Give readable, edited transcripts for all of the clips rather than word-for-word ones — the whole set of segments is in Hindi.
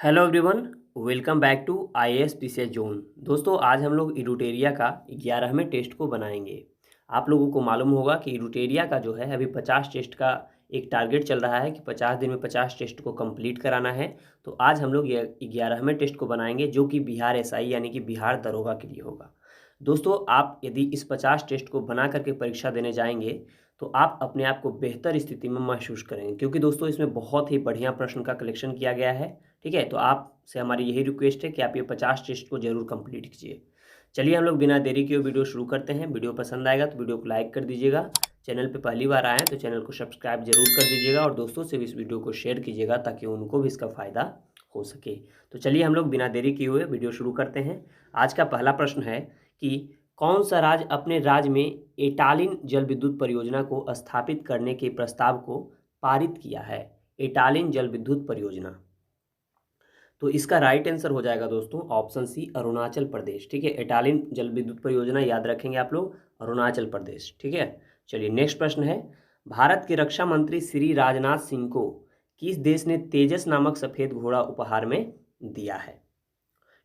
Hello everyone. Welcome back to IAS PCS zone. दोस्तों, आज हम लोग इडुटेरिया का 11वें टेस्ट को बनाएंगे। आप लोगों को मालूम होगा कि इडुटेरिया का जो है अभी 50 टेस्ट का एक टारगेट चल रहा है कि 50 दिन में 50 टेस्ट को कंप्लीट कराना है। तो आज हम लोग ये 11वें टेस्ट को बनाएंगे जो कि बिहार एसआई यानी कि बिहार दरोगा के लिए होगा। दोस्तों, आप यदि इस 50 टेस्ट को बना करके परीक्षा देने जाएंगे तो आप अपने आप को बेहतर स्थिति में महसूस करेंगे, क्योंकि दोस्तों इसमें बहुत ही बढ़िया प्रश्न का कलेक्शन किया गया है। ठीक है, तो आपसे हमारी यही रिक्वेस्ट है कि आप ये 50 टेस्ट को जरूर कंप्लीट कीजिए। चलिए हम लोग बिना देरी किए वीडियो शुरू करते हैं। वीडियो पसंद आएगा तो वीडियो को लाइक कर दीजिएगा। चैनल पे पहली बार आए हैं तो चैनल को सब्सक्राइब जरूर कर दीजिएगा और दोस्तों से भी इस वीडियो को शेयर कीजिएगा ताकि उनको भी इसका फ़ायदा हो सके। तो चलिए हम लोग बिना देरी किए हुए वीडियो शुरू करते हैं। आज का पहला प्रश्न है कि कौन सा राज्य अपने राज्य में एटालिन जल विद्युत परियोजना को स्थापित करने के प्रस्ताव को पारित किया है। एटालिन जल विद्युत परियोजना, तो इसका राइट आंसर हो जाएगा दोस्तों ऑप्शन सी, अरुणाचल प्रदेश। ठीक है, एटालिन जल विद्युत परियोजना याद रखेंगे आप लोग, अरुणाचल प्रदेश। ठीक है, चलिए नेक्स्ट प्रश्न है, भारत के रक्षा मंत्री श्री राजनाथ सिंह को किस देश ने तेजस नामक सफेद घोड़ा उपहार में दिया है।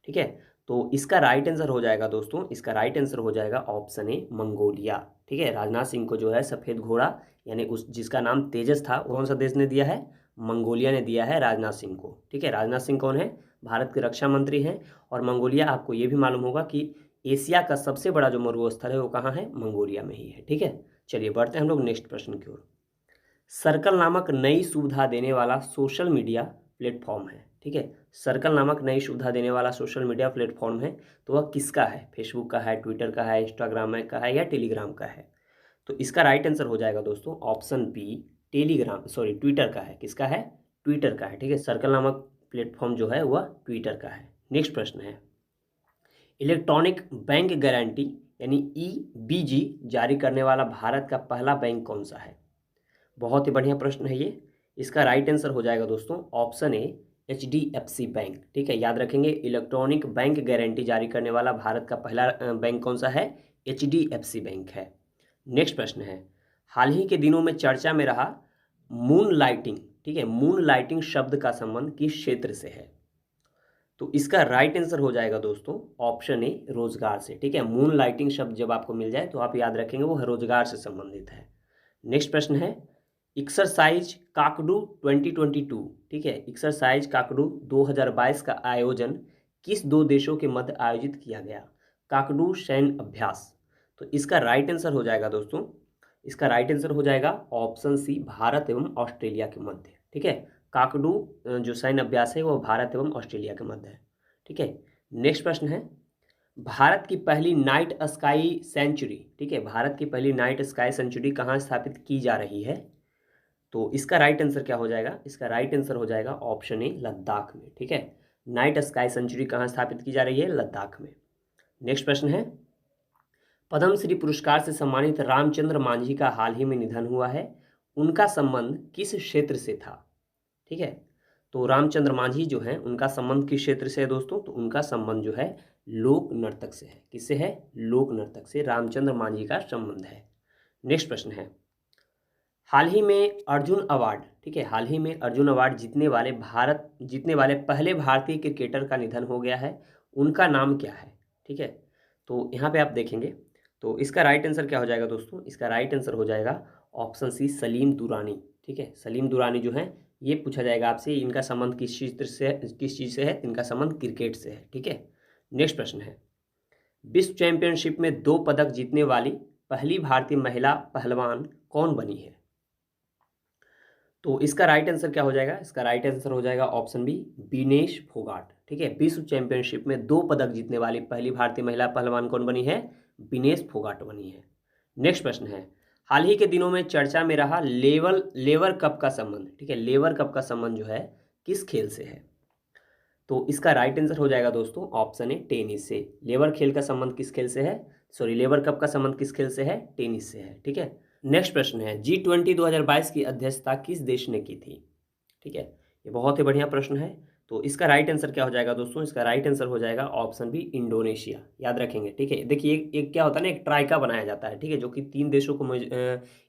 ठीक है, तो इसका राइट आंसर हो जाएगा दोस्तों, इसका राइट आंसर हो जाएगा ऑप्शन ए, मंगोलिया। ठीक है, राजनाथ सिंह को जो है सफेद घोड़ा यानी उस जिसका नाम तेजस था, कौन सा देश ने दिया है, मंगोलिया ने दिया है राजनाथ सिंह को। ठीक है, राजनाथ सिंह कौन है, भारत के रक्षा मंत्री हैं। और मंगोलिया, आपको ये भी मालूम होगा कि एशिया का सबसे बड़ा जो मरुस्थल है वो कहाँ है, मंगोलिया में ही है। ठीक है, चलिए बढ़ते हैं हम लोग नेक्स्ट प्रश्न की ओर। सर्कल नामक नई सुविधा देने वाला सोशल मीडिया प्लेटफॉर्म है। ठीक है, सर्कल नामक नई सुविधा देने वाला सोशल मीडिया प्लेटफॉर्म है, तो वह किसका है, फेसबुक का है, ट्विटर का है, इंस्टाग्राम का है या टेलीग्राम का है। तो इसका राइट आंसर हो जाएगा दोस्तों option B, Telegram sorry Twitter का है। किसका है, ट्विटर का है। ठीक है, सर्कल नामक प्लेटफॉर्म जो है वह ट्विटर का है। नेक्स्ट प्रश्न है, इलेक्ट्रॉनिक बैंक गारंटी यानी ईबीजी जारी करने वाला भारत का पहला बैंक कौन सा है। बहुत ही बढ़िया प्रश्न है ये। इसका राइट आंसर हो जाएगा दोस्तों ऑप्शन ए, एचडीएफसी बैंक। ठीक है, याद रखेंगे, इलेक्ट्रॉनिक बैंक गारंटी जारी करने वाला भारत का पहला बैंक कौन सा है, एचडीएफसी बैंक है। नेक्स्ट प्रश्न है, हाल ही के दिनों में चर्चा में रहा मून लाइटिंग। ठीक है, मून लाइटिंग शब्द का संबंध किस क्षेत्र से है। तो इसका राइट आंसर हो जाएगा दोस्तों ऑप्शन ए, रोजगार से। ठीक है, मून लाइटिंग शब्द जब आपको मिल जाए तो आप याद रखेंगे वो रोजगार से संबंधित है। नेक्स्ट प्रश्न है, एक्सरसाइज काकडू 2022। ठीक है, एक्सरसाइज काकडू 2022 का आयोजन किस दो देशों के मध्य आयोजित किया गया, काकडू सैन्य अभ्यास। तो इसका राइट आंसर हो जाएगा दोस्तों, इसका राइट आंसर हो जाएगा ऑप्शन सी, भारत एवं ऑस्ट्रेलिया के मध्य। ठीक है, काकडू जो सैन्य अभ्यास है वो भारत एवं ऑस्ट्रेलिया के मध्य है। ठीक है, नेक्स्ट प्रश्न है, भारत की पहली नाइट स्काई सेंचुरी। ठीक है, भारत की पहली नाइट स्काई सेंचुरी कहाँ स्थापित की जा रही है। तो इसका राइट आंसर क्या हो जाएगा, इसका राइट आंसर हो जाएगा ऑप्शन ए, लद्दाख में। ठीक है, नाइट स्काई सेंचुरी कहाँ स्थापित की जा रही है, लद्दाख में। नेक्स्ट प्रश्न है, पद्मश्री पुरस्कार से सम्मानित रामचंद्र मांझी का हाल ही में निधन हुआ है, उनका संबंध किस क्षेत्र से था। ठीक है, तो रामचंद्र मांझी जो है उनका संबंध किस क्षेत्र से है दोस्तों, तो उनका संबंध जो है लोक नर्तक से है। किससे है, लोक नर्तक से रामचंद्र मांझी का संबंध है। नेक्स्ट प्रश्न है, हाल ही में अर्जुन अवार्ड। ठीक है, हाल ही में अर्जुन अवार्ड जीतने वाले पहले भारतीय क्रिकेटर का निधन हो गया है, उनका नाम क्या है। ठीक है, तो यहाँ पे आप देखेंगे तो इसका राइट आंसर क्या हो जाएगा दोस्तों, इसका राइट आंसर हो जाएगा ऑप्शन सी, सलीम दुरानी। ठीक है, सलीम दुरानी जो है ये पूछा जाएगा आपसे, इनका संबंध किस चीज़ से है, इनका संबंध क्रिकेट से है। ठीक है, नेक्स्ट प्रश्न है, विश्व चैंपियनशिप में 2 पदक जीतने वाली पहली भारतीय महिला पहलवान कौन बनी है। तो इसका राइट आंसर क्या हो जाएगा, इसका राइट आंसर हो जाएगा ऑप्शन बी, विनेश फोगाट। ठीक है, विश्व चैंपियनशिप में 2 पदक जीतने वाली पहली भारतीय महिला पहलवान कौन बनी है, विनेश फोगाट बनी है। नेक्स्ट प्रश्न है, हाल ही के दिनों में चर्चा में रहा लेवर कप का संबंध। ठीक है, लेवर कप का संबंध जो है किस खेल से है। तो इसका राइट आंसर हो जाएगा दोस्तों ऑप्शन ए, टेनिस से। लेवर खेल का संबंध किस खेल से है, सॉरी लेवर कप का संबंध किस खेल से है, टेनिस से है। ठीक है, नेक्स्ट प्रश्न है, G20 2022 की अध्यक्षता किस देश ने की थी। ठीक है, ये बहुत ही बढ़िया प्रश्न है। तो इसका राइट आंसर क्या हो जाएगा दोस्तों? इसका राइट आंसर हो जाएगा ऑप्शन बी इंडोनेशिया। याद रखेंगे, ठीक है। देखिए एक क्या होता है ना, एक ट्राइका बनाया जाता है, ठीक है, जो कि 3 देशों को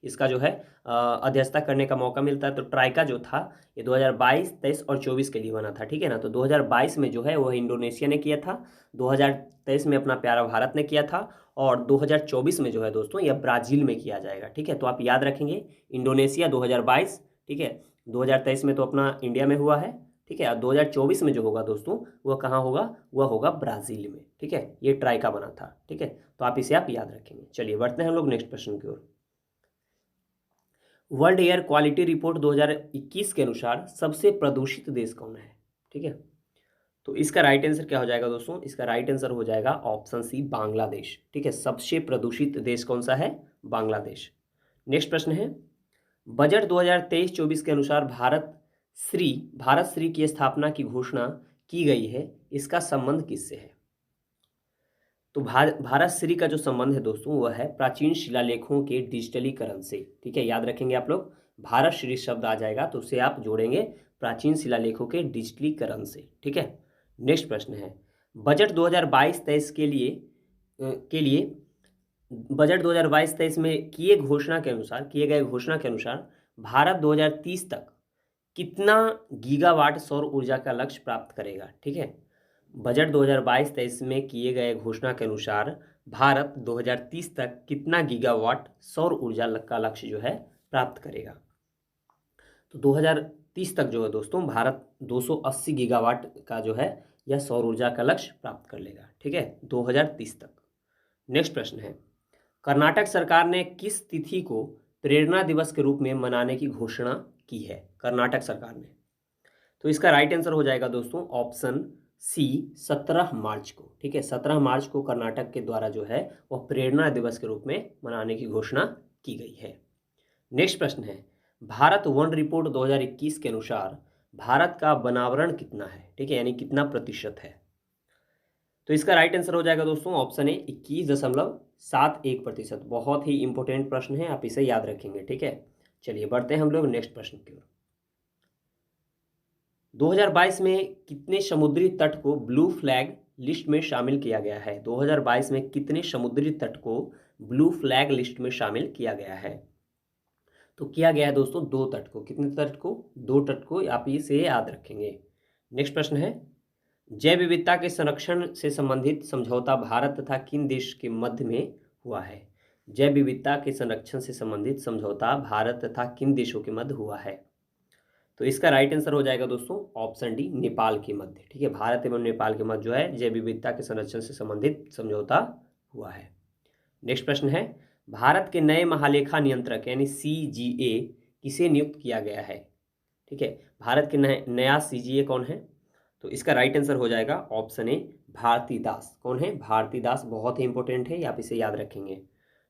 इसका जो है अध्यक्षता करने का मौका मिलता है। तो ट्राइका जो था ये 2022, 23 और 24 के लिए बना था, ठीक है ना। तो 2022 में जो है वह इंडोनेशिया ने किया था, 2023 में अपना प्यारा भारत ने किया था, और 2024 में जो है दोस्तों यह ब्राज़ील में किया जाएगा, ठीक है। तो आप याद रखेंगे इंडोनेशिया 2022, ठीक है, 2023 में तो अपना इंडिया में हुआ है, ठीक है, और 2024 में जो होगा दोस्तों वह कहाँ होगा? वह होगा ब्राज़ील में, ठीक है। ये ट्राइका बना था, ठीक है। तो आप इसे आप याद रखेंगे। चलिए बढ़ते हैं हम लोग नेक्स्ट प्रश्न की ओर। वर्ल्ड एयर क्वालिटी रिपोर्ट 2021 के अनुसार सबसे प्रदूषित देश कौन है? ठीक है, तो इसका राइट आंसर क्या हो जाएगा दोस्तों? इसका राइट आंसर हो जाएगा ऑप्शन सी बांग्लादेश, ठीक है। सबसे प्रदूषित देश कौन सा है? बांग्लादेश। नेक्स्ट प्रश्न है, बजट 2023-24 के अनुसार भारत श्री की स्थापना की घोषणा की गई है, इसका संबंध किससे है? तो भारत श्री का जो संबंध है दोस्तों वह है प्राचीन शिलालेखों के डिजिटलीकरण से, ठीक है। याद रखेंगे आप लोग, भारत श्री शब्द आ जाएगा तो उसे आप जोड़ेंगे प्राचीन शिलालेखों के डिजिटलीकरण से, ठीक है। नेक्स्ट प्रश्न है, बजट 2022-23 के लिए बजट 2022-23 में किए गए घोषणा के अनुसार भारत 2030 तक कितना गीगावाट सौर ऊर्जा का लक्ष्य प्राप्त करेगा? ठीक है, बजट 2022-23 में किए गए घोषणा के अनुसार भारत 2030 तक कितना गीगावाट सौर ऊर्जा का लक्ष्य जो है प्राप्त करेगा? तो 2030 तक जो है दोस्तों भारत 280 गीगावाट का जो है यह सौर ऊर्जा का लक्ष्य प्राप्त कर लेगा, ठीक है, 2030 तक। नेक्स्ट प्रश्न है, कर्नाटक सरकार ने किस तिथि को प्रेरणा दिवस के रूप में मनाने की घोषणा की है? कर्नाटक सरकार ने, तो इसका राइट आंसर हो जाएगा दोस्तों ऑप्शन सी 17 मार्च को, ठीक है। 17 मार्च को कर्नाटक के द्वारा जो है वह प्रेरणा दिवस के रूप में मनाने की घोषणा की गई है। नेक्स्ट प्रश्न है, भारत वन रिपोर्ट 2021 के अनुसार भारत का वनावरण कितना है? ठीक है, यानी कितना प्रतिशत है? तो इसका राइट आंसर हो जाएगा दोस्तों ऑप्शन ए 21.71%। बहुत ही इंपॉर्टेंट प्रश्न है, आप इसे याद रखेंगे, ठीक है। चलिए बढ़ते हैं हम लोग नेक्स्ट प्रश्न की ओर। 2022 में कितने समुद्री तट को ब्लू फ्लैग लिस्ट में शामिल किया गया है? 2022 में कितने समुद्री तट को ब्लू फ्लैग लिस्ट में शामिल किया गया है? तो किया गया है दोस्तों 2 तट को। कितने तट को? 2 तट को, आप इसे याद रखेंगे। नेक्स्ट प्रश्न है, जैव विविधता के संरक्षण से संबंधित समझौता भारत तथा किन देश के मध्य में हुआ है? जैव विविधता के संरक्षण से संबंधित समझौता भारत तथा किन देशों के मध्य हुआ है? तो इसका राइट आंसर हो जाएगा दोस्तों ऑप्शन डी नेपाल के मध्य, ठीक है। भारत एवं नेपाल के मध्य जो है जैव विविधता के संरक्षण से संबंधित समझौता हुआ है। नेक्स्ट प्रश्न है, भारत के नए महालेखा नियंत्रक यानी CGA किसे नियुक्त किया गया है? ठीक है, भारत के नया CGA कौन है? तो इसका राइट आंसर हो जाएगा ऑप्शन ए भारती दास। कौन है? भारती दास। बहुत ही इंपॉर्टेंट है, आप इसे याद रखेंगे।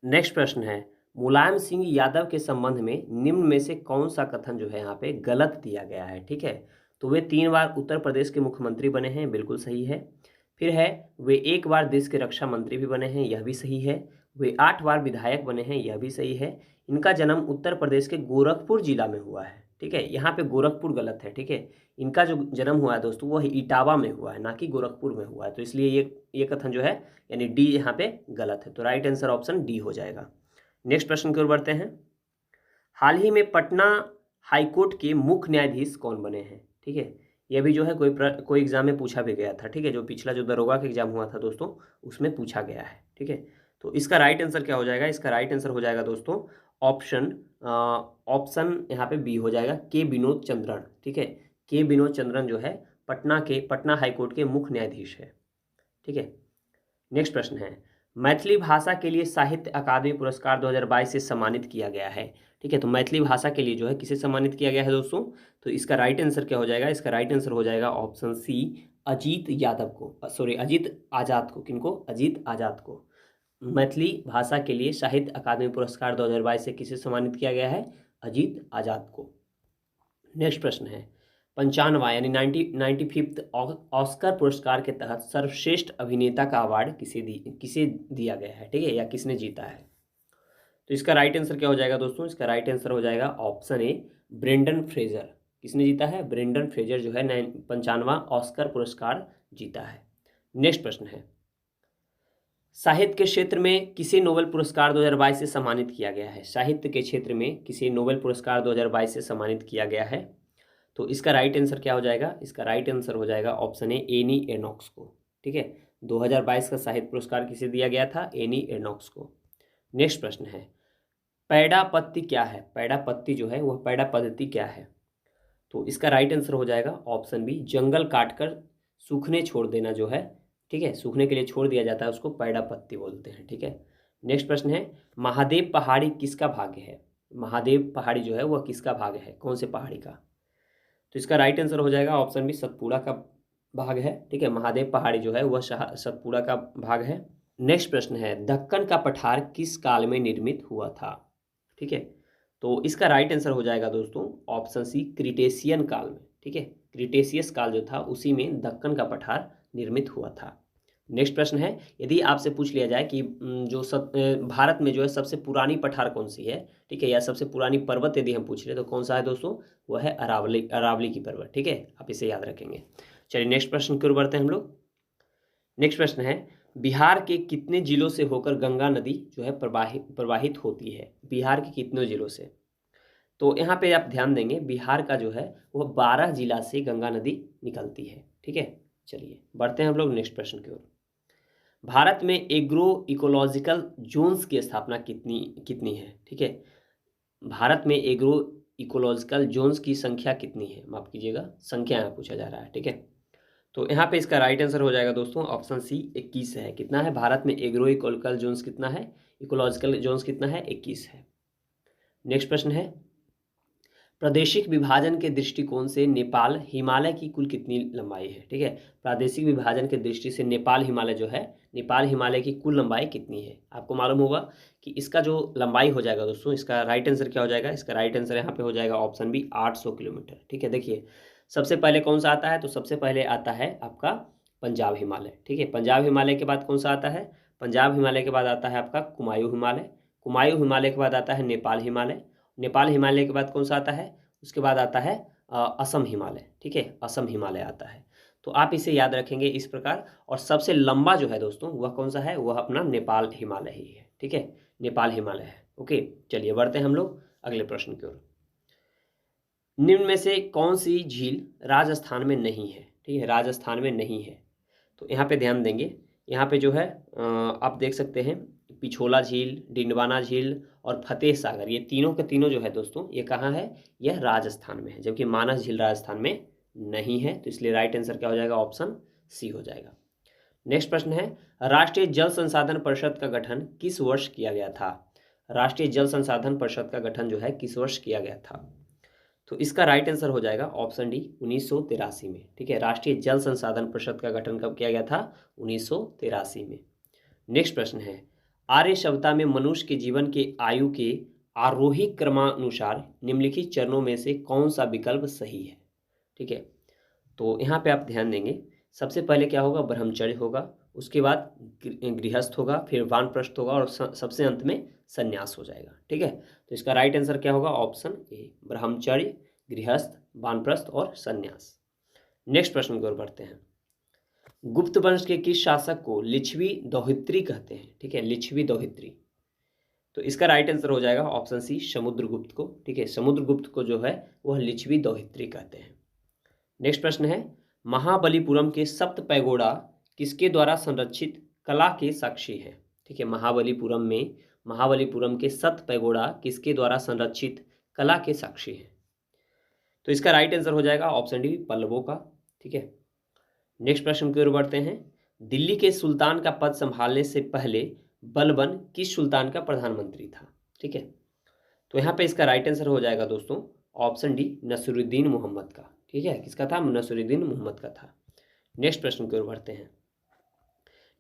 नेक्स्ट प्रश्न है, मुलायम सिंह यादव के संबंध में निम्न में से कौन सा कथन जो है यहाँ पे गलत दिया गया है? ठीक है, तो वे 3 बार उत्तर प्रदेश के मुख्यमंत्री बने हैं, बिल्कुल सही है। फिर है वे 1 बार देश के रक्षा मंत्री भी बने हैं, यह भी सही है। वे 8 बार विधायक बने हैं, यह भी सही है। इनका जन्म उत्तर प्रदेश के गोरखपुर जिला में हुआ है, ठीक है। यहाँ पे गोरखपुर गलत है, ठीक है। इनका जो जन्म हुआ है दोस्तों वह इटावा में हुआ है, ना कि गोरखपुर में हुआ है। तो इसलिए ये कथन जो है यानी डी यहाँ पे गलत है। तो राइट आंसर ऑप्शन डी हो जाएगा। नेक्स्ट प्रश्न की ओर बढ़ते हैं, हाल ही में पटना हाईकोर्ट के मुख्य न्यायाधीश कौन बने हैं? ठीक है, यह भी जो है कोई एग्जाम में पूछा भी गया था, ठीक है। जो पिछला जो दरोगा का एग्जाम हुआ था दोस्तों उसमें पूछा गया है, ठीक है। तो इसका राइट आंसर क्या हो जाएगा? इसका राइट आंसर हो जाएगा दोस्तों ऑप्शन यहाँ पे बी हो जाएगा के विनोद चंद्रन, ठीक है। के विनोद चंद्रन जो है पटना हाईकोर्ट के मुख्य न्यायाधीश है, ठीक है। नेक्स्ट प्रश्न है, मैथिली भाषा के लिए साहित्य अकादमी पुरस्कार 2022 से सम्मानित किया गया है, ठीक है। तो मैथिली भाषा के लिए जो है किसे सम्मानित किया गया है दोस्तों? तो इसका राइट आंसर क्या हो जाएगा? इसका राइट आंसर हो जाएगा ऑप्शन सी अजीत आजाद को। किनको? अजीत आजाद को। मैथिली भाषा के लिए साहित्य अकादमी पुरस्कार 2022 से किसे सम्मानित किया गया है? अजीत आजाद को। नेक्स्ट प्रश्न है, 95वां यानी 95th ऑस्कर पुरस्कार के तहत सर्वश्रेष्ठ अभिनेता का अवार्ड किसे दिया गया है? ठीक है, या किसने जीता है? तो इसका राइट आंसर क्या हो जाएगा दोस्तों? इसका राइट आंसर हो जाएगा ऑप्शन ए ब्रेंडन फ्रेजर। किसने जीता है? ब्रेंडन फ्रेजर जो है 95वां ऑस्कर पुरस्कार जीता है। नेक्स्ट प्रश्न है, साहित्य के क्षेत्र में किसे नोबेल पुरस्कार 2022 से सम्मानित किया गया है? साहित्य के क्षेत्र में किसे नोबेल पुरस्कार 2022 से सम्मानित किया गया है? तो इसका राइट आंसर क्या हो जाएगा? इसका राइट आंसर हो जाएगा ऑप्शन ए, एनी एनॉक्स को। ठीक है, 2022 का साहित्य पुरस्कार किसे दिया गया था? एनी एनॉक्स को। नेक्स्ट प्रश्न है, पैडा पत्ती क्या है? पैडा पत्ती जो है वह पैडा पद्धति क्या है? तो इसका राइट आंसर हो जाएगा ऑप्शन बी, जंगल काटकर सूखने छोड़ देना जो है, ठीक है, सूखने के लिए छोड़ दिया जाता है उसको पैडा पत्ती बोलते हैं। ठीक है, नेक्स्ट प्रश्न है, महादेव पहाड़ी किसका भाग्य है? महादेव पहाड़ी जो है वह किसका भाग है? कौन से पहाड़ी का? तो इसका राइट आंसर हो जाएगा ऑप्शन बी, सतपुड़ा का भाग है। ठीक है, महादेव पहाड़ी जो है वह सतपुड़ा का भाग है। नेक्स्ट प्रश्न है, दक्कन का पठार किस काल में निर्मित हुआ था? ठीक है, तो इसका राइट आंसर हो जाएगा दोस्तों ऑप्शन सी, क्रिटेशियन काल में। ठीक है, क्रिटेशियस काल जो था उसी में दक्कन का पठार निर्मित हुआ था। नेक्स्ट प्रश्न है, यदि आपसे पूछ लिया जाए कि भारत में जो है सबसे पुरानी पठार कौन सी है, ठीक है, या सबसे पुरानी पर्वत यदि हम पूछ रहे तो कौन सा है दोस्तों? वह है अरावली, अरावली की पर्वत। ठीक है, आप इसे याद रखेंगे। चलिए नेक्स्ट प्रश्न की ओर बढ़ते हैं हम लोग। नेक्स्ट प्रश्न है, बिहार के कितने जिलों से होकर गंगा नदी जो है प्रवाहित होती है? बिहार के कितने जिलों से? तो यहाँ पे आप ध्यान देंगे, बिहार का जो है वह 12 जिला से गंगा नदी निकलती है। ठीक है, चलिए बढ़ते हैं हम लोग नेक्स्ट प्रश्न की ओर। भारत में एग्रो इकोलॉजिकल जोन्स की स्थापना कितनी है? ठीक है, भारत में एग्रो इकोलॉजिकल जोन्स की संख्या कितनी है? माफ कीजिएगा, संख्या यहाँ पूछा जा रहा है। ठीक है, तो यहाँ पे इसका राइट आंसर हो जाएगा दोस्तों ऑप्शन सी, 21 है। कितना है भारत में एग्रो इकोलॉजिकल जोन्स? कितना है? इकोलॉजिकल जोन्स कितना है? 21 है। नेक्स्ट प्रश्न है, प्रादेशिक विभाजन के दृष्टिकोण से नेपाल हिमालय की कुल कितनी लंबाई है? ठीक है, प्रादेशिक विभाजन के दृष्टि से नेपाल हिमालय जो है, नेपाल हिमालय की कुल लंबाई कितनी है? आपको मालूम होगा कि इसका जो लंबाई हो जाएगा दोस्तों, इसका राइट आंसर क्या हो जाएगा? इसका राइट आंसर यहाँ पे हो जाएगा ऑप्शन बी, 800 किलोमीटर। ठीक है, देखिए सबसे पहले कौन सा आता है? तो सबसे पहले आता है आपका पंजाब हिमालय। ठीक है, पंजाब हिमालय के बाद कौन सा आता है? पंजाब हिमालय के बाद आता है आपका कुमायूं हिमालय। कुमायूं हिमालय के बाद आता है नेपाल हिमालय। नेपाल हिमालय के बाद कौन सा आता है? उसके बाद आता है असम हिमालय। ठीक है, असम हिमालय आता है। तो आप इसे याद रखेंगे इस प्रकार। और सबसे लंबा जो है दोस्तों वह कौन सा है? वह अपना नेपाल हिमालय ही है। ठीक है, नेपाल हिमालय है। ओके, चलिए बढ़ते हैं हम लोग अगले प्रश्न की ओर। निम्न में से कौन सी झील राजस्थान में नहीं है? ठीक है, राजस्थान में नहीं है। तो यहाँ पे ध्यान देंगे, यहाँ पे जो है आप देख सकते हैं पिछोला झील, डिंडवाना झील और फतेह सागर, ये तीनों के तीनों जो है दोस्तों ये कहाँ है? यह राजस्थान में है, जबकि मानस झील राजस्थान में नहीं है। तो इसलिए राइट आंसर क्या हो जाएगा? ऑप्शन सी हो जाएगा। नेक्स्ट प्रश्न है, राष्ट्रीय जल संसाधन परिषद का गठन किस वर्ष किया गया था? राष्ट्रीय जल संसाधन परिषद का गठन जो है किस वर्ष किया गया था? तो इसका राइट आंसर हो जाएगा ऑप्शन डी, 1983 में। ठीक है, राष्ट्रीय जल संसाधन परिषद का गठन कब किया गया था? 1983 में। नेक्स्ट प्रश्न है, आर्यसभ्यता में मनुष्य के जीवन के आयु के आरोही क्रमानुसार निम्नलिखित चरणों में से कौन सा विकल्प सही है? ठीक है, तो यहाँ पे आप ध्यान देंगे, सबसे पहले क्या होगा? ब्रह्मचर्य होगा, उसके बाद गृहस्थ होगा, फिर वानप्रस्थ होगा और सबसे अंत में संन्यास हो जाएगा। ठीक है, तो इसका राइट आंसर क्या होगा? ऑप्शन ए, ब्रह्मचर्य, गृहस्थ, वानप्रस्थ और संन्यास। नेक्स्ट प्रश्न की ओर बढ़ते हैं। गुप्त वंश के किस शासक को लिच्छवी दोहित्री कहते हैं? ठीक है, लिच्छवी दोहित्री। तो इसका राइट आंसर हो जाएगा ऑप्शन सी, समुद्रगुप्त को। ठीक है, समुद्रगुप्त को जो है वह लिच्छवी दोहित्री कहते हैं। नेक्स्ट प्रश्न है, महाबलीपुरम के सप्त पैगोडा किसके द्वारा संरक्षित कला के साक्षी है? ठीक है, महाबलीपुरम के सप्त पैगोडा किसके द्वारा संरक्षित कला के साक्षी है? तो इसका राइट आंसर हो जाएगा ऑप्शन डी, पल्लवों का। ठीक है, नेक्स्ट प्रश्न की ओर बढ़ते हैं। दिल्ली के सुल्तान का पद संभालने से पहले बलबन किस सुल्तान का प्रधानमंत्री था? ठीक है, तो यहाँ पे इसका राइट आंसर हो जाएगा दोस्तों ऑप्शन डी, नसरुद्दीन मोहम्मद का। ठीक है, किसका था? नसरुद्दीन मोहम्मद का था। नेक्स्ट प्रश्न की ओर बढ़ते हैं।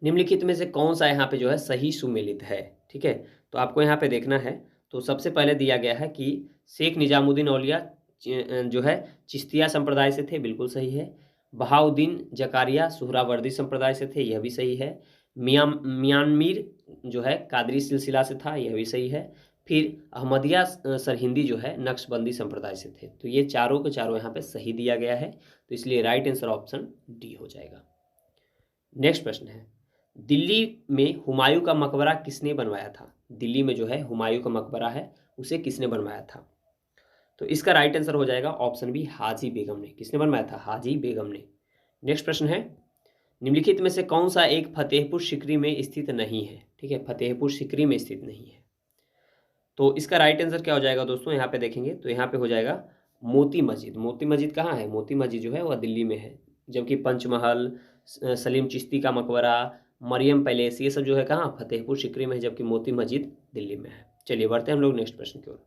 निम्नलिखित में से कौन सा यहाँ पे जो है सही सुमेलित है? ठीक है, तो आपको यहाँ पे देखना है। तो सबसे पहले दिया गया है कि शेख निजामुद्दीन औलिया जो है चिश्तिया संप्रदाय से थे, बिल्कुल सही है। बहाउद्दीन जकारिया सुहरावर्दी संप्रदाय से थे, यह भी सही है। म्यांमीर जो है कादरी सिलसिला से था, यह भी सही है। फिर अहमदिया सरहिंदी जो है नक्शबंदी संप्रदाय से थे। तो ये चारों के चारों यहाँ पे सही दिया गया है, तो इसलिए राइट आंसर ऑप्शन डी हो जाएगा। नेक्स्ट प्रश्न है, दिल्ली में हुमायूं का मकबरा किसने बनवाया था? दिल्ली में जो है हुमायूं का मकबरा है, उसे किसने बनवाया था? तो इसका राइट आंसर हो जाएगा ऑप्शन बी, हाजी बेगम ने। किसने बनवाया था? हाजी बेगम ने। नेक्स्ट प्रश्न है, निम्नलिखित में से कौन सा एक फतेहपुर सीकरी में स्थित नहीं है? ठीक है, फतेहपुर सीकरी में स्थित नहीं है। तो इसका राइट आंसर क्या हो जाएगा दोस्तों? यहाँ पे देखेंगे तो यहाँ पे हो जाएगा मोती मस्जिद। मोती मस्जिद कहाँ है? मोती मस्जिद जो है वह दिल्ली में है, जबकि पंचमहल, सलीम चिश्ती का मकबरा, मरियम पैलेस, ये सब जो है कहाँ? फतेहपुर सीकरी में है, जबकि मोती मस्जिद दिल्ली में है। चलिए बढ़ते हैं हम लोग नेक्स्ट प्रश्न की ओर।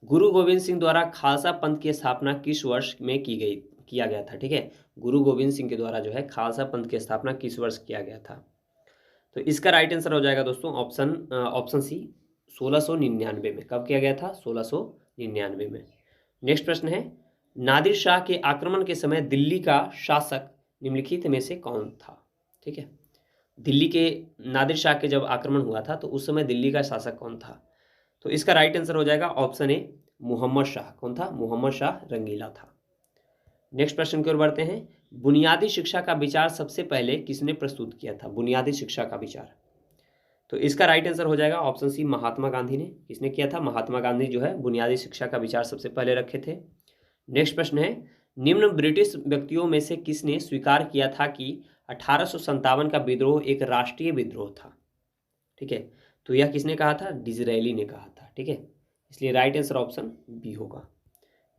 गुरु गोविंद सिंह द्वारा खालसा पंथ की स्थापना किस वर्ष में किया गया था? ठीक है, गुरु गोविंद सिंह के द्वारा जो है खालसा पंथ की स्थापना किस वर्ष किया गया था? तो इसका राइट आंसर हो जाएगा दोस्तों ऑप्शन सी, 1699 में। कब किया गया था? 1699 में। नेक्स्ट प्रश्न है, नादिर शाह के आक्रमण के समय दिल्ली का शासक निम्नलिखित में से कौन था? ठीक है, दिल्ली के नादिर शाह के जब आक्रमण हुआ था तो उस समय दिल्ली का शासक कौन था? तो इसका राइट आंसर हो जाएगा ऑप्शन ए, मोहम्मद शाह। कौन था? मोहम्मद शाह रंगीला था। नेक्स्ट प्रश्न की ओर बढ़ते हैं, बुनियादी शिक्षा का विचार सबसे पहले किसने प्रस्तुत किया था? बुनियादी शिक्षा का विचार, तो इसका राइट आंसर हो जाएगा ऑप्शन सी, महात्मा गांधी ने। किसने किया था? महात्मा गांधी जो है बुनियादी शिक्षा का विचार सबसे पहले रखे थे। नेक्स्ट प्रश्न है, निम्न ब्रिटिश व्यक्तियों में से किसने स्वीकार किया था कि 1857 का विद्रोह एक राष्ट्रीय विद्रोह था? ठीक है, तो यह किसने कहा था? डिज़रायली ने कहा था। ठीक है, इसलिए राइट आंसर ऑप्शन बी होगा।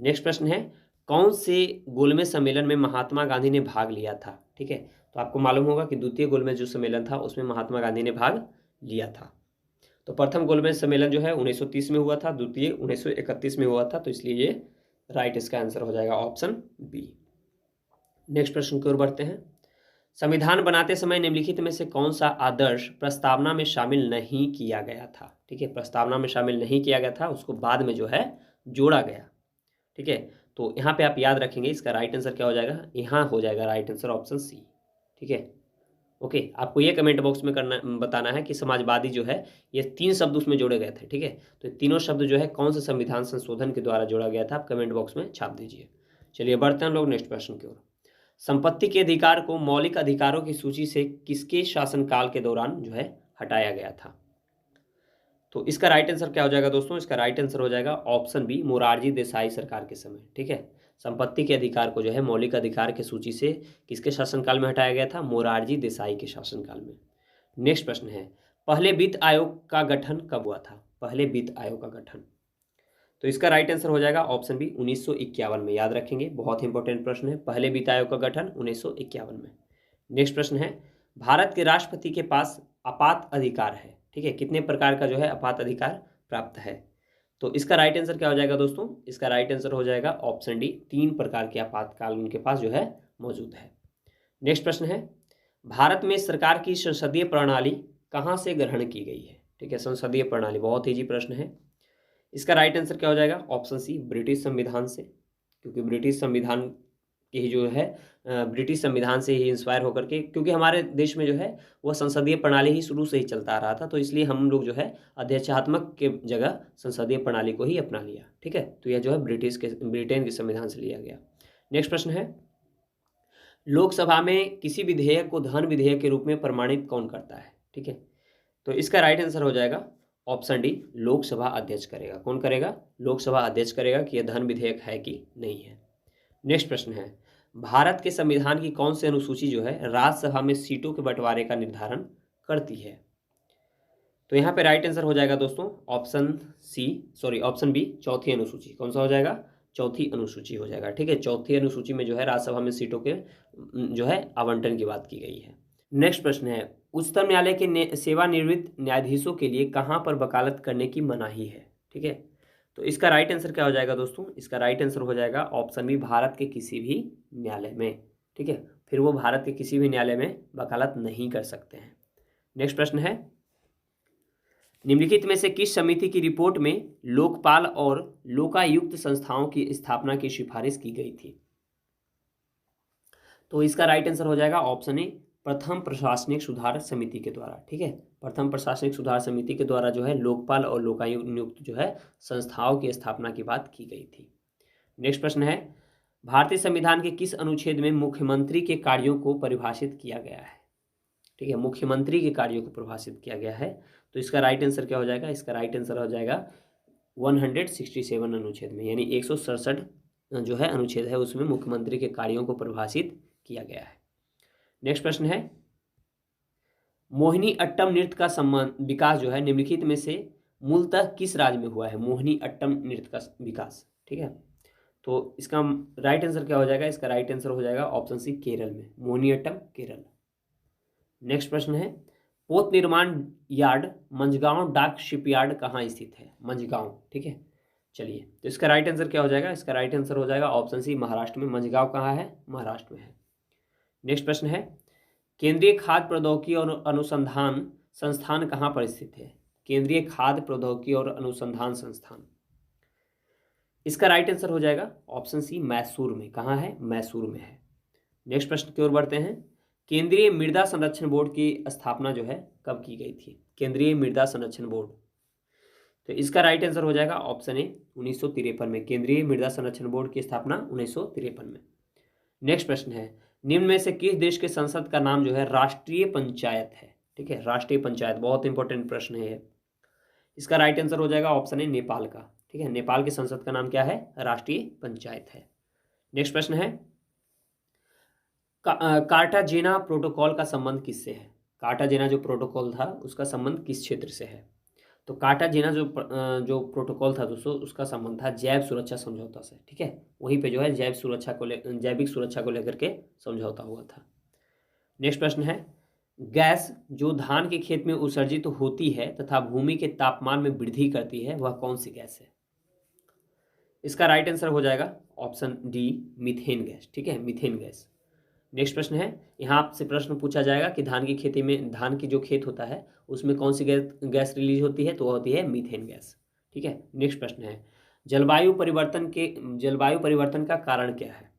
नेक्स्ट प्रश्न है, कौन से गोलमेज सम्मेलन में महात्मा गांधी ने भाग लिया था? ठीक है, तो आपको मालूम होगा कि द्वितीय गोलमेज जो सम्मेलन था उसमें महात्मा गांधी ने भाग लिया था। तो प्रथम गोलमेज सम्मेलन जो है 1930 में हुआ था, द्वितीय 1931 में हुआ था, तो इसलिए ये राइट इसका आंसर हो जाएगा ऑप्शन बी। नेक्स्ट प्रश्न की ओर बढ़ते हैं, संविधान बनाते समय निम्नलिखित में से कौन सा आदर्श प्रस्तावना में शामिल नहीं किया गया था? ठीक है, प्रस्तावना में शामिल नहीं किया गया था, उसको बाद में जो है जोड़ा गया। ठीक है, तो यहाँ पे आप याद रखेंगे इसका राइट आंसर क्या हो जाएगा? यहाँ हो जाएगा राइट आंसर ऑप्शन सी। ठीक है, ओके, आपको ये कमेंट बॉक्स में बताना है कि समाजवादी जो है ये 3 शब्द उसमें जोड़े गए थे। ठीक है, तो तीनों शब्द जो है कौन से संविधान संशोधन के द्वारा जोड़ा गया था, आप कमेंट बॉक्स में छाप दीजिए। चलिए बढ़ते हैं हम लोग नेक्स्ट प्रश्न की ओर। संपत्ति के अधिकार को मौलिक अधिकारों की सूची से किसके शासनकाल के दौरान जो है हटाया गया था? तो इसका राइट आंसर क्या हो जाएगा दोस्तों? इसका राइट आंसर हो जाएगा ऑप्शन बी, मोरारजी देसाई सरकार के समय। ठीक है, संपत्ति के अधिकार को जो है मौलिक अधिकार की सूची से किसके शासनकाल में हटाया गया था? मोरारजी देसाई के शासनकाल में। नेक्स्ट प्रश्न है, पहले वित्त आयोग का गठन कब हुआ था? पहले वित्त आयोग का गठन, तो इसका राइट आंसर हो जाएगा ऑप्शन बी, 1951 में। याद रखेंगे, बहुत इंपॉर्टेंट प्रश्न है, पहले वित्त आयोग का गठन 1951 में। नेक्स्ट प्रश्न है, भारत के राष्ट्रपति के पास आपात अधिकार है। ठीक है, कितने प्रकार का जो है आपात अधिकार प्राप्त है? तो इसका राइट आंसर क्या हो जाएगा दोस्तों? इसका राइट आंसर हो जाएगा ऑप्शन डी, 3 प्रकार के आपातकाल उनके पास जो है मौजूद है। नेक्स्ट प्रश्न है, भारत में सरकार की संसदीय प्रणाली कहाँ से ग्रहण की गई है? ठीक है, संसदीय प्रणाली बहुत ईजी प्रश्न है। इसका राइट आंसर क्या हो जाएगा? ऑप्शन सी, ब्रिटिश संविधान से, क्योंकि ब्रिटिश संविधान की ही जो है ब्रिटिश संविधान से ही इंस्पायर होकर के, क्योंकि हमारे देश में जो है वह संसदीय प्रणाली ही शुरू से ही चलता आ रहा था, तो इसलिए हम लोग जो है अध्यक्षात्मक के जगह संसदीय प्रणाली को ही अपना लिया। ठीक है, तो यह जो है ब्रिटेन के संविधान से लिया गया। नेक्स्ट प्रश्न है, लोकसभा में किसी विधेयक को धन विधेयक के रूप में प्रमाणित कौन करता है? ठीक है, तो इसका राइट आंसर हो जाएगा ऑप्शन डी, लोकसभा अध्यक्ष करेगा। कौन करेगा? लोकसभा अध्यक्ष करेगा कि यह धन विधेयक है कि नहीं है। नेक्स्ट प्रश्न है, भारत के संविधान की कौन सी अनुसूची जो है राज्यसभा में सीटों के बंटवारे का निर्धारण करती है? तो यहाँ पे राइट आंसर हो जाएगा दोस्तों ऑप्शन बी, चौथी अनुसूची। कौन सा हो जाएगा? चौथी अनुसूची हो जाएगा। ठीक है, चौथी अनुसूची में जो है राज्यसभा में सीटों के जो है आवंटन की बात की गई है। नेक्स्ट प्रश्न है, उच्चतम न्यायालय के सेवानिवृत्त न्यायाधीशों के लिए कहाँ पर वकालत करने की मनाही है? ठीक है, तो इसका राइट आंसर क्या हो जाएगा दोस्तों? इसका राइट आंसर हो जाएगा ऑप्शन बी, भारत के किसी भी न्यायालय में। ठीक है, फिर वो भारत के किसी भी न्यायालय में वकालत नहीं कर सकते हैं। नेक्स्ट प्रश्न है, निम्नलिखित में से किस समिति की रिपोर्ट में लोकपाल और लोकायुक्त संस्थाओं की स्थापना की सिफारिश की गई थी? तो इसका राइट आंसर हो जाएगा ऑप्शन ए, प्रथम प्रशासनिक सुधार समिति के द्वारा, ठीक है। प्रथम प्रशासनिक सुधार समिति के द्वारा जो है लोकपाल और लोकायुक्त नियुक्त जो है संस्थाओं की स्थापना की बात की गई थी। नेक्स्ट प्रश्न है, भारतीय संविधान के किस अनुच्छेद में मुख्यमंत्री के कार्यों को परिभाषित किया गया है? ठीक है, मुख्यमंत्री के कार्यों को परिभाषित किया गया है। तो इसका राइट आंसर क्या हो जाएगा? इसका राइट आंसर हो जाएगा 167 अनुच्छेद में, यानी 167 जो है अनुच्छेद है उसमें मुख्यमंत्री के कार्यों को परिभाषित किया गया है। नेक्स्ट प्रश्न है, मोहिनी अट्टम नृत्य का विकास जो है निम्नलिखित में से मूलतः किस राज्य में हुआ है? मोहिनी अट्टम नृत्य का विकास, ठीक है। तो इसका राइट आंसर क्या हो जाएगा? इसका राइट आंसर हो जाएगा ऑप्शन सी, केरल में, मोहिनी अट्टम केरल। नेक्स्ट प्रश्न है, पोत निर्माण यार्ड मंझगांव डाक शिपयार्ड कहाँ स्थित है? मंझगांव, ठीक है। चलिए, तो इसका राइट आंसर क्या हो जाएगा? इसका राइट आंसर हो जाएगा ऑप्शन सी, महाराष्ट्र में। मंझगांव कहाँ है? महाराष्ट्र में है। नेक्स्ट प्रश्न है, केंद्रीय खाद्य प्रौद्योगिकी और अनुसंधान संस्थान कहाँ पर स्थित है? केंद्रीय खाद्य प्रौद्योगिकी और अनुसंधान संस्थान, इसका राइट आंसर हो जाएगा ऑप्शन सी, मैसूर में। कहाँ है? मैसूर में है। नेक्स्ट प्रश्न की ओर बढ़ते हैं, केंद्रीय मृदा संरक्षण बोर्ड की स्थापना जो है कब की गई थी? केंद्रीय मृदा संरक्षण बोर्ड, तो इसका राइट आंसर हो जाएगा ऑप्शन ए, 1953 में। केंद्रीय मृदा संरक्षण बोर्ड की स्थापना 1953 में। नेक्स्ट प्रश्न है, निम्न में से किस देश के संसद का नाम जो है राष्ट्रीय पंचायत है? ठीक है, राष्ट्रीय पंचायत, बहुत इंपॉर्टेंट प्रश्न है। इसका राइट आंसर हो जाएगा ऑप्शन ए, नेपाल का। ठीक है, नेपाल के संसद का नाम क्या है? राष्ट्रीय पंचायत है। नेक्स्ट प्रश्न है, कार्टाजेना प्रोटोकॉल का संबंध किससे है? कार्टाजेना जो प्रोटोकॉल था उसका संबंध किस क्षेत्र से है? तो कार्टाजेना जो प्रोटोकॉल था दोस्तों, उसका संबंध था जैव सुरक्षा समझौता से। ठीक है, वहीं पे जो है जैविक सुरक्षा को लेकर के समझौता हुआ था। नेक्स्ट प्रश्न है, गैस जो धान के खेत में उत्सर्जित होती है तथा भूमि के तापमान में वृद्धि करती है, वह कौन सी गैस है? इसका राइट आंसर हो जाएगा ऑप्शन डी, मीथेन गैस। ठीक है, मीथेन गैस। नेक्स्ट प्रश्न है, यहाँ आपसे प्रश्न पूछा जाएगा कि धान की खेती में, धान की जो खेत होता है उसमें कौन सी गैस रिलीज होती है? तो वह होती है मीथेन गैस। ठीक है। नेक्स्ट प्रश्न है, जलवायु परिवर्तन का कारण क्या है?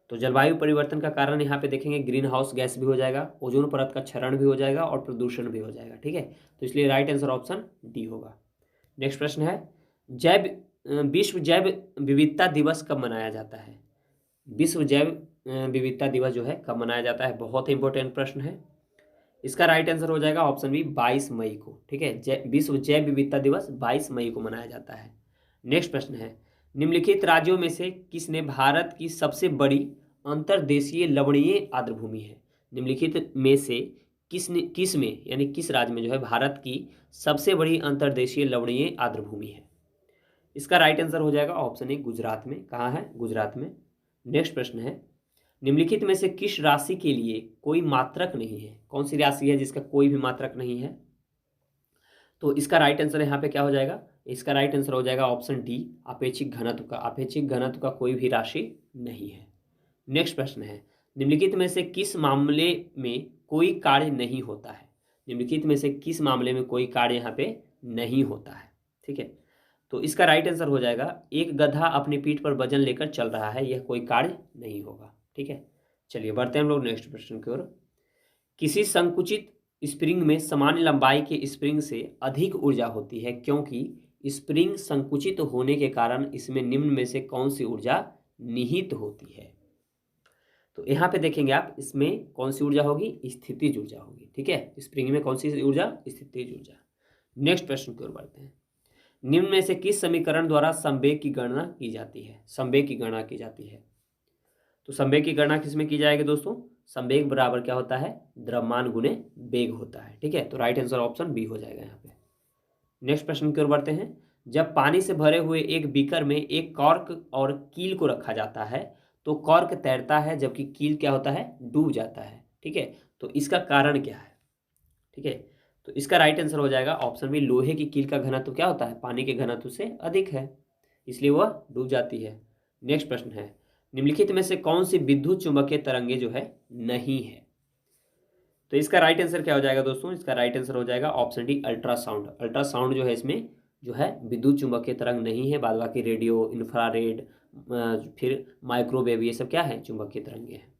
तो जलवायु परिवर्तन का कारण यहाँ पे देखेंगे ग्रीन हाउस गैस भी हो जाएगा, ओजोन परत का क्षरण भी हो जाएगा और प्रदूषण भी हो जाएगा। ठीक है, तो इसलिए राइट आंसर ऑप्शन डी होगा। नेक्स्ट प्रश्न है, विश्व जैव विविधता दिवस कब मनाया जाता है? विश्व जैव विविधता दिवस जो है कब मनाया जाता है? बहुत इंपॉर्टेंट प्रश्न है। इसका राइट आंसर हो जाएगा ऑप्शन बी, 22 मई को। ठीक है, विश्व जैव विविधता दिवस 22 मई को मनाया जाता है। नेक्स्ट प्रश्न है, निम्नलिखित राज्यों में से किसने भारत की सबसे बड़ी अंतर्देशीय लवणीय आर्द्रभूमि है? निम्नलिखित में से किस राज्य में जो है भारत की सबसे बड़ी अंतर्देशीय लवणीय आर्द्रभूमि है? इसका राइट आंसर हो जाएगा ऑप्शन ए, गुजरात में। कहाँ है? गुजरात में। नेक्स्ट प्रश्न है, निम्नलिखित में से किस राशि के लिए कोई मात्रक नहीं है? कौन सी राशि है जिसका कोई भी मात्रक नहीं है? तो इसका राइट आंसर यहाँ पे क्या हो जाएगा? इसका राइट आंसर हो जाएगा ऑप्शन डी, अपेक्षिक घनत्व का। अपेक्षिक घनत्व का कोई भी राशि नहीं है। नेक्स्ट प्रश्न है, निम्नलिखित में से किस मामले में कोई कार्य नहीं होता है? निम्नलिखित में से किस मामले में कोई कार्य यहाँ पे नहीं होता है? ठीक है, तो इसका राइट आंसर हो जाएगा, एक गधा अपनी पीठ पर वजन लेकर चल रहा है, यह कोई कार्य नहीं होगा। ठीक है, चलिए बढ़ते हैं हम लोग नेक्स्ट प्रश्न की ओर। किसी संकुचित स्प्रिंग में सामान्य लंबाई के स्प्रिंग से अधिक ऊर्जा होती है क्योंकि स्प्रिंग संकुचित होने के कारण इसमें निम्न में से कौन सी ऊर्जा निहित होती है? तो यहाँ पे देखेंगे आप, इसमें कौन सी ऊर्जा होगी? स्थितिज ऊर्जा होगी। ठीक है, स्प्रिंग में कौन सी ऊर्जा? स्थितिज ऊर्जा। नेक्स्ट प्रश्न की ओर बढ़ते हैं, निम्न में से किस समीकरण द्वारा संवेग की गणना की जाती है? संवेग की गणना की जाती है, तो संवेग की गणना किसमें की जाएगी दोस्तों? संवेग बराबर क्या होता है? द्रव्यमान गुणे वेग होता है। ठीक है, तो राइट आंसर ऑप्शन बी हो जाएगा यहाँ पे। नेक्स्ट प्रश्न की ओर बढ़ते हैं, जब पानी से भरे हुए एक बीकर में एक कॉर्क और कील को रखा जाता है तो कॉर्क तैरता है जबकि कील क्या होता है? डूब जाता है। ठीक है, तो इसका कारण क्या है? ठीक है, तो इसका राइट आंसर हो जाएगा ऑप्शन बी, लोहे की कील का घनत्व क्या होता है? पानी के घनत्व से अधिक है, इसलिए वह डूब जाती है। नेक्स्ट प्रश्न है, निम्नलिखित में से कौन सी विद्युत चुंबकीय तरंगे जो है नहीं है? तो इसका राइट आंसर क्या हो जाएगा दोस्तों? इसका राइट आंसर हो जाएगा ऑप्शन डी, अल्ट्रासाउंड। अल्ट्रासाउंड जो है इसमें जो है विद्युत चुंबकीय तरंग नहीं है, बाद बाकी रेडियो, इंफ्रारेड, फिर माइक्रोवेव, ये सब क्या है? चुंबकीय तरंगे हैं।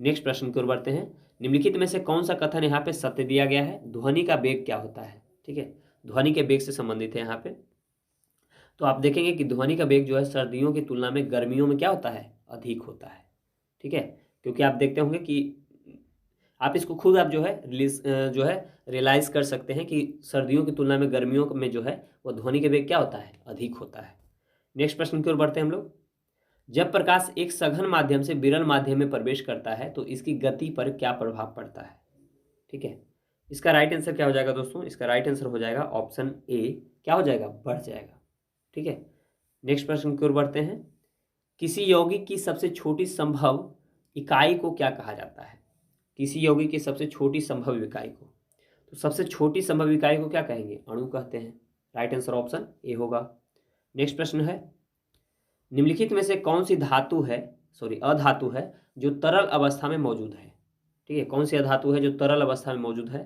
नेक्स्ट प्रश्न की ओर बढ़ते हैं। निम्नलिखित में से कौन सा कथन यहाँ पे सत्य दिया गया है? ध्वनि का वेग क्या होता है? ठीक है, ध्वनि के वेग से संबंधित है यहाँ पे। तो आप देखेंगे कि ध्वनि का वेग जो है सर्दियों की तुलना में गर्मियों में क्या होता है? अधिक होता है। ठीक है, क्योंकि आप देखते होंगे कि आप इसको खुद आप जो है रियलाइज कर सकते हैं कि सर्दियों की तुलना में गर्मियों में जो है वो ध्वनि के वेग क्या होता है? अधिक होता है। नेक्स्ट प्रश्न की ओर बढ़ते हैं हम लोग। जब प्रकाश एक सघन माध्यम से विरल माध्यम में प्रवेश करता है तो इसकी गति पर क्या प्रभाव पड़ता है? ठीक है, इसका राइट आंसर क्या हो जाएगा दोस्तों? इसका राइट आंसर हो जाएगा ऑप्शन ए, क्या हो जाएगा? बढ़ जाएगा। ठीक है, नेक्स्ट प्रश्न की ओर बढ़ते हैं। किसी यौगिक की सबसे छोटी संभव इकाई को क्या कहा जाता है? किसी यौगिक की सबसे छोटी संभव इकाई को, तो सबसे छोटी संभव इकाई को क्या कहेंगे? अणु कहते हैं। राइट आंसर ऑप्शन ए होगा। नेक्स्ट प्रश्न है, निम्नलिखित में से कौन सी धातु है, अधातु है जो तरल अवस्था में मौजूद है? ठीक है, कौन सी अधातु है जो तरल अवस्था में मौजूद है?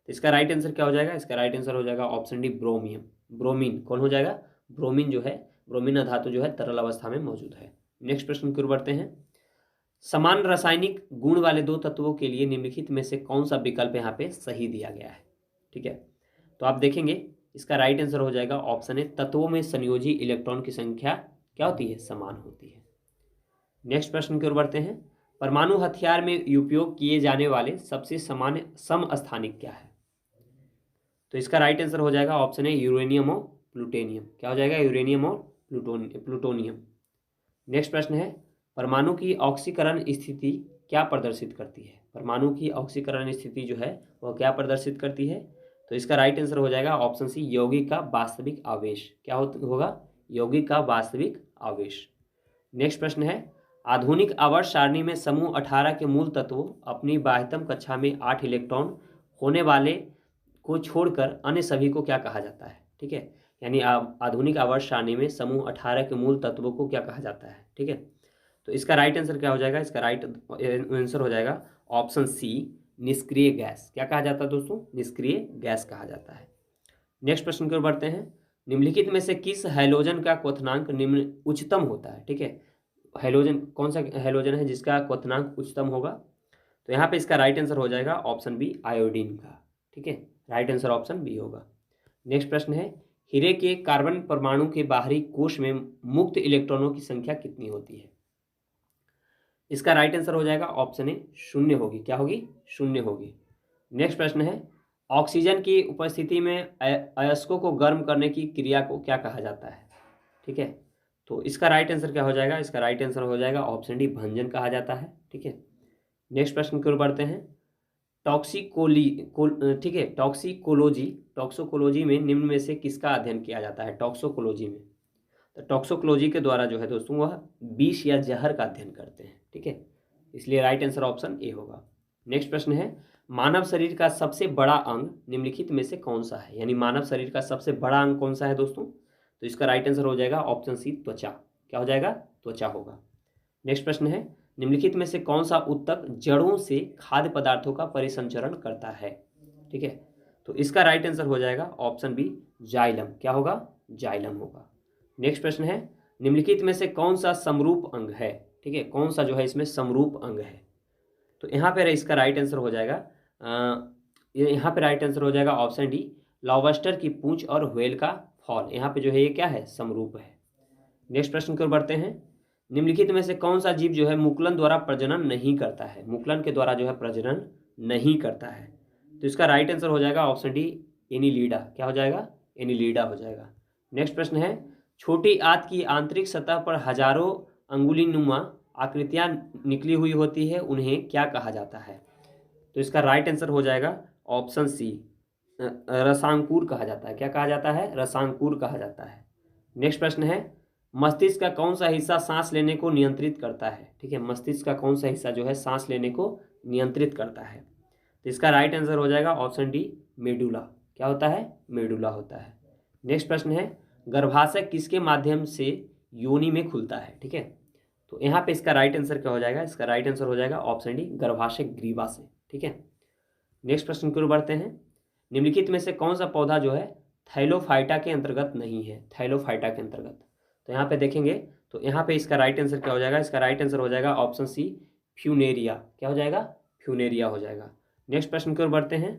तो इसका राइट आंसर क्या हो जाएगा? इसका राइट आंसर हो जाएगा ऑप्शन डी, ब्रोमियम। ब्रोमीन कौन हो जाएगा? ब्रोमीन जो है, ब्रोमीन अधातु जो है तरल अवस्था में मौजूद है। नेक्स्ट प्रश्न की ओर बढ़ते हैं। समान रासायनिक गुण वाले दो तत्वों के लिए निम्नलिखित में से कौन सा विकल्प यहाँ पे सही दिया गया है? ठीक है, तो आप देखेंगे इसका राइट आंसर हो जाएगा ऑप्शन ए, तत्वों में संयोजी इलेक्ट्रॉन की संख्या क्या होती है? समान होती है। नेक्स्ट प्रश्न की ओर बढ़ते हैं। परमाणु हथियार में उपयोग किए जाने वाले सबसे सामान्य समस्थानिक क्या है? तो इसका राइट आंसर हो जाएगा ऑप्शन ए, यूरेनियम और प्लूटोनियम। क्या हो जाएगा? यूरेनियम और प्लूटोनियम। नेक्स्ट प्रश्न है, परमाणु की ऑक्सीकरण स्थिति क्या प्रदर्शित करती है? परमाणु की ऑक्सीकरण स्थिति जो है वह क्या प्रदर्शित करती है? तो इसका राइट आंसर हो जाएगा ऑप्शन सी, यौगिक का वास्तविक आवेश। क्या होगा? यौगिक का वास्तविक आवेश। नेक्स्ट प्रश्न है, आधुनिक आवर्त सारणी में समूह 18 के मूल तत्वों अपनी बाह्यतम कक्षा में 8 इलेक्ट्रॉन होने वाले को छोड़कर अन्य सभी को क्या कहा जाता है? ठीक है, यानी आधुनिक आवर्त सारणी में समूह 18 के मूल तत्वों को क्या कहा जाता है? ठीक है, तो इसका राइट आंसर क्या हो जाएगा? इसका राइट आंसर हो जाएगा ऑप्शन सी, निष्क्रिय गैस। क्या कहा जाता है दोस्तों? निष्क्रिय गैस कहा जाता है। नेक्स्ट प्रश्न की ओर बढ़ते हैं। निम्नलिखित में से किस हैलोजन का क्वथनांक निम्न उच्चतम होता है? ठीक है, हैलोजन कौन सा हैलोजन है जिसका क्वथनांक उच्चतम होगा? तो यहाँ पे इसका राइट आंसर हो जाएगा ऑप्शन बी, आयोडीन का। ठीक है, राइट आंसर ऑप्शन बी होगा। नेक्स्ट प्रश्न है, हीरे के कार्बन परमाणु के बाहरी कोश में मुक्त इलेक्ट्रॉनों की संख्या कितनी होती है? इसका राइट आंसर हो जाएगा ऑप्शन ए, 0 होगी। क्या होगी? 0 होगी। नेक्स्ट प्रश्न है, ऑक्सीजन की उपस्थिति में अयस्कों को गर्म करने की क्रिया को क्या कहा जाता है? ठीक है, तो इसका राइट आंसर क्या हो जाएगा? इसका राइट आंसर हो जाएगा ऑप्शन डी, भंजन कहा जाता है। ठीक है, नेक्स्ट प्रश्न की ओर बढ़ते हैं। ठीक है, टॉक्सिकोलॉजी में निम्न में से किसका अध्ययन किया जाता है? टॉक्सिकोलॉजी में, तो टॉक्सिकोलॉजी के द्वारा जो है दोस्तों वह विष या जहर का अध्ययन करते हैं। ठीक है, इसलिए राइट आंसर ऑप्शन ए होगा। नेक्स्ट प्रश्न है, मानव शरीर का सबसे बड़ा अंग निम्नलिखित में से कौन सा है? यानी मानव शरीर का सबसे बड़ा अंग कौन सा है दोस्तों? तो इसका राइट आंसर हो जाएगा ऑप्शन सी, त्वचा। क्या हो जाएगा? त्वचा होगा। नेक्स्ट प्रश्न है, निम्नलिखित में से कौन सा ऊतक जड़ों से खाद्य पदार्थों का परिसंचरण करता है? ठीक है, तो इसका राइट आंसर हो जाएगा ऑप्शन बी, जाइलम। क्या होगा? जाइलम होगा। नेक्स्ट प्रश्न है, निम्नलिखित में से कौन सा समरूप अंग है? ठीक है, कौन सा जो है इसमें समरूप अंग है? तो यहाँ पर इसका राइट आंसर हो जाएगा यहाँ पे राइट आंसर हो जाएगा ऑप्शन डी, लॉबस्टर की पूंछ और व्हेल का फॉल। यहाँ पे जो है ये क्या है? समरूप है। नेक्स्ट प्रश्न की ओर बढ़ते हैं। निम्नलिखित में से कौन सा जीव जो है मुकुलन द्वारा प्रजनन नहीं करता है? मुकुलन के द्वारा जो है प्रजनन नहीं करता है, तो इसका राइट आंसर हो जाएगा ऑप्शन डी, एनिलीडा। क्या हो जाएगा? एनिलीडा हो जाएगा। नेक्स्ट प्रश्न है, छोटी आंत की आंतरिक सतह पर हजारों अंगुलीनुमा आकृतियां निकली हुई होती है, उन्हें क्या कहा जाता है? तो इसका राइट आंसर हो जाएगा ऑप्शन सी, रसांकुर कहा जाता है। क्या कहा जाता है? रसांकुर कहा जाता है। नेक्स्ट प्रश्न है, मस्तिष्क का कौन सा हिस्सा सांस लेने को नियंत्रित करता है? ठीक है, मस्तिष्क का कौन सा हिस्सा जो है सांस लेने को नियंत्रित करता है? तो इसका राइट आंसर हो जाएगा ऑप्शन डी, मेडुला। क्या होता है? मेडुला होता है। नेक्स्ट प्रश्न है, गर्भाशय किसके माध्यम से योनि में खुलता है? ठीक है, तो यहाँ पे इसका राइट आंसर क्या हो जाएगा? इसका राइट आंसर हो जाएगा ऑप्शन डी, गर्भाशय ग्रीवा से। ठीक है, नेक्स्ट प्रश्न की ओर बढ़ते हैं। निम्नलिखित में से कौन सा पौधा जो है थैलोफाइटा के अंतर्गत नहीं है? थैलोफाइटा के अंतर्गत, तो यहाँ पे देखेंगे तो यहाँ पे इसका राइट आंसर क्या हो जाएगा? इसका राइट आंसर हो जाएगा ऑप्शन सी, फ्यूनेरिया, क्या हो जाएगा? फ्यूनेरिया हो जाएगा। नेक्स्ट प्रश्न की ओर बढ़ते हैं।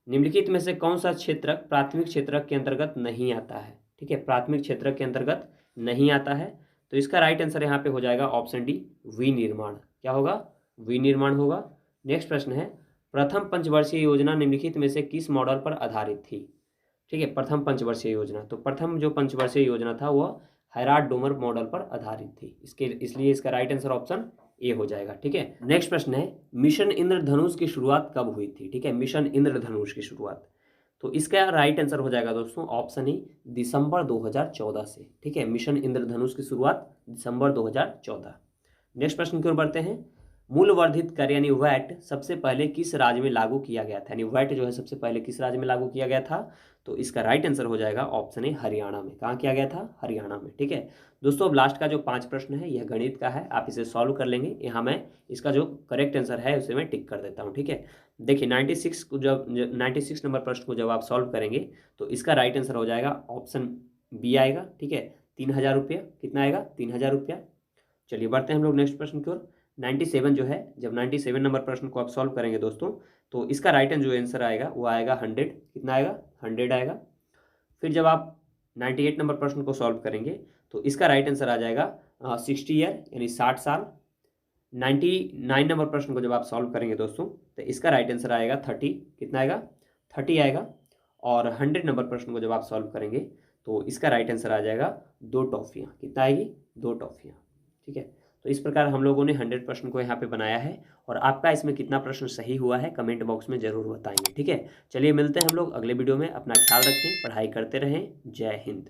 निम्नलिखित में से कौन सा क्षेत्रक प्राथमिक क्षेत्रक के अंतर्गत नहीं आता है? ठीक है, प्राथमिक क्षेत्रक के अंतर्गत नहीं आता है, तो इसका राइट आंसर यहाँ पे हो जाएगा ऑप्शन डी, विनिर्माण। क्या होगा? विनिर्माण होगा। नेक्स्ट प्रश्न है, प्रथम पंचवर्षीय योजना निम्नलिखित में से किस मॉडल पर आधारित थी? ठीक है, प्रथम पंचवर्षीय योजना, तो प्रथम जो पंचवर्षीय योजना था वह हैराल्ड डोमर मॉडल पर आधारित थी, इसलिए इसका राइट आंसर ऑप्शन ए हो जाएगा। ठीक है, नेक्स्ट प्रश्न है, मिशन इंद्रधनुष की शुरुआत कब हुई थी? ठीक है, मिशन इंद्रधनुष की शुरुआत, तो इसका राइट आंसर हो जाएगा दोस्तों ऑप्शन ए, दिसंबर 2014 से। ठीक है, मिशन इंद्रधनुष की शुरुआत दिसंबर 2014। नेक्स्ट प्रश्न की ओर बढ़ते हैं। मूल्य वर्धित कर यानी वैट सबसे पहले किस राज्य में लागू किया गया था? यानी वैट जो है सबसे पहले किस राज्य में लागू किया गया था? तो इसका राइट आंसर हो जाएगा ऑप्शन ए, हरियाणा में। कहाँ किया गया था? हरियाणा में। ठीक है दोस्तों, अब लास्ट का जो 5 प्रश्न है यह गणित का है, आप इसे सॉल्व कर लेंगे। यहाँ मैं इसका जो करेक्ट आंसर है उसे मैं टिक कर देता हूँ। ठीक है, देखिए 96 को जब 96 नंबर प्रश्न को जब आप सॉल्व करेंगे तो इसका राइट आंसर हो जाएगा ऑप्शन बी आएगा। ठीक है, 3000 रुपया। कितना आएगा? 3000 रुपया। चलिए बढ़ते हैं हम लोग नेक्स्ट प्रश्न की ओर। 97 जो है, जब 97 नंबर प्रश्न को आप सॉल्व करेंगे दोस्तों, तो इसका राइट जो आंसर आएगा वो आएगा 100। कितना आएगा? 100 आएगा। फिर जब आप 98 नंबर प्रश्न को सॉल्व करेंगे तो इसका राइट आंसर आ जाएगा 60 ईयर, यानी 60 साल। 99 नंबर प्रश्न को जब आप सॉल्व करेंगे दोस्तों तो इसका राइट आंसर आएगा 30। कितना आएगा? 30 आएगा। और 100 नंबर प्रश्न को जब आप सॉल्व करेंगे तो इसका राइट आंसर आ जाएगा 2 टॉफियाँ। कितना आएगी? 2 टॉफियाँ। ठीक है, तो इस प्रकार हम लोगों ने 100 प्रश्न को यहाँ पे बनाया है, और आपका इसमें कितना प्रश्न सही हुआ है कमेंट बॉक्स में ज़रूर बताएंगे। ठीक है, चलिए मिलते हैं हम लोग अगले वीडियो में। अपना ख्याल रखें, पढ़ाई करते रहें। जय हिंद।